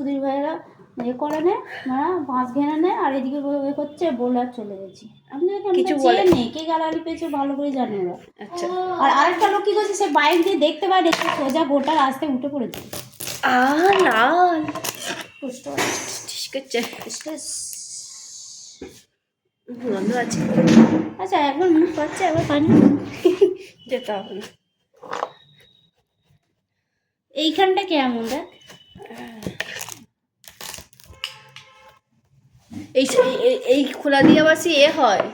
সুধীর ভাইয়েরা এ করে নেয়, মানে বাঁশ ঘেনে নেয়, আর এদিকে এ করছে, বলে আর চলে গেছি। আমি কিছু বলিনি, কে গালাগালি পেয়েছে ভালো করে জানি ওরা। আচ্ছা, আর আরেকটা লোক কি করছে, সে বাইক দিয়ে দেখতে পায়, দেখতে সোজা গোটা রাস্তায় উঠে পড়েছে। লাল ঠিক আছে, বন্ধ আছে। আচ্ছা, একবার মুখ পাচ্ছে, একবার পানি যেতে হবে না। এইখানটা কেমন দেখ, এই এই খোলা দিয়ে আবার সে হয়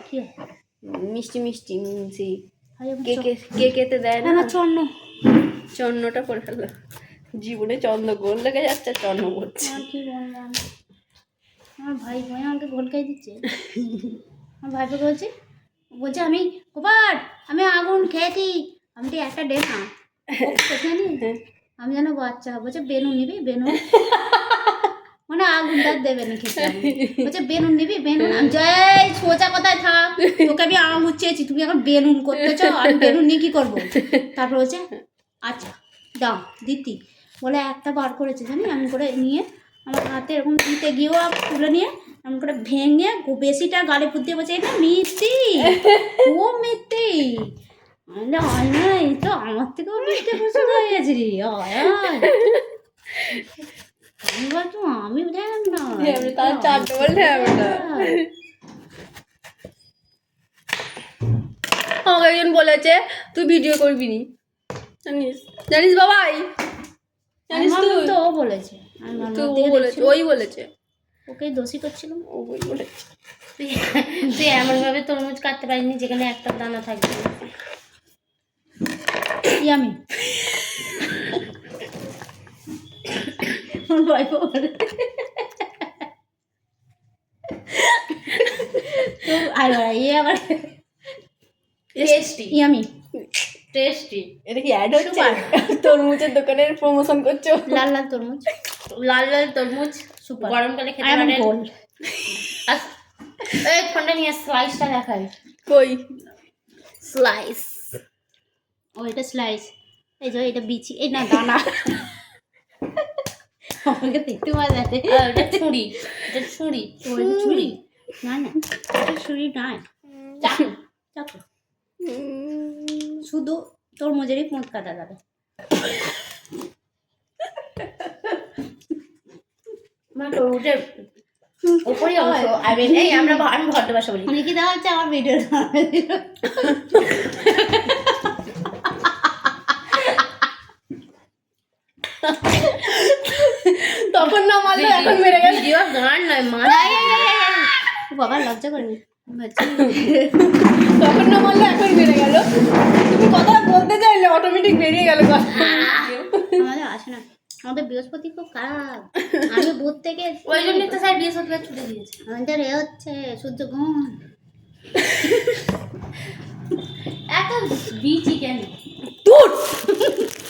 মিষ্টি মিষ্টি সেই কেকেতে দেয় না, চন্নটা করে ফেললো। জীবনে চন্দ্র গোল লেগে যাচ্ছে, চন্দ্র করছে। কি বললাম, আমার ভাই ভাই আমাকে গোল খাই দিচ্ছে। আমার ভাইকে বলছে আমি গোপাল, আমি আগুন খেয়েছি, আমি তো একটা ডে না আমি যেন বাচ্চা, বলছে বেলুন নিবি, বেলুন মানে আগুনটা দেবে না খেতে, বলছে বেলুন নিবি, বেলুন। আমি যাই সোজা কথায় থাক, তোকে আমি আঙুর চেয়েছি, তুমি এখন বেলুন করতে চাও, আমি বেলুন নিয়ে কী করবো? তারপর বলছে আচ্ছা দাও দিতি, বলে একটা বার করেছে জানি, আমি করে নিয়ে আমার হাতে এরকম দিতে গিয়েও তুলে নিয়ে এমন করে ভেঙে বেশিটা গালে ফুট দিয়ে বলছে এটা মিথ্যি, ও মিথ্যি। হয় না, এই তো আমার থেকেও মিথ্যে পছন্দ হয়ে গেছে রে, আমি জানি না, আমাকে একজন বলেছে তুই ভিডিও করবি নি, জানিস জানিস বাবাই, জানিস তুই? তো ও বলেছে, ওই বলেছে, ওকে দোষী করছিলাম, ওই বলেছে। তুই এমন ভাবে তরমুজ কাটতে পারিনি যেখানে একটা দানা থাকবে। আমি আবার টেস্টি, আমি টেস্টি। এটা কি অ্যাড হচ্ছে? তরমুজের দোকানের প্রমোশন করছো? লাল লাল তরমুজ, লাল লাল তরমুজ সুপার, গরমকালে খেতে পারেন। এই ফোনটা নিয়ে স্লাইসটা দেখাই, কই স্লাইস? ও এটা স্লাইস, এই যে এটা বিচি, এই না দানা। আমাকে দেখতে মজা আছে। এটা ছুরি, এটা ছুরি, ছুরি না না, এটা ছুরি নয়, চাকু চাকু, শুধু তরমুজেরই পুঁত কাটা যাবে। তরমুজের উপরে অংশ, এই আমি ভদ্র ভাষা বলি, কি দেওয়া হচ্ছে আমার ভিডিও। তখন না মারলো, এখন মেরে গেল। গান নয় মারা, বাবা লজ্জা করেনি, তখন না মারলো, এখন মেরে গেল। তুমি কথাটা বলতে চাইলে অটোমেটিক বেরিয়ে গেল কথা। আমাদের আসে না, আমাদের বৃহস্পতি খুব খারাপ, আমি বুধ থেকে, ওই জন্য তো স্যার বৃহস্পতিবার ছুটি দিয়েছে। আমাদের এ হচ্ছে সূর্যগ্রহণ, এত বিচি কেন?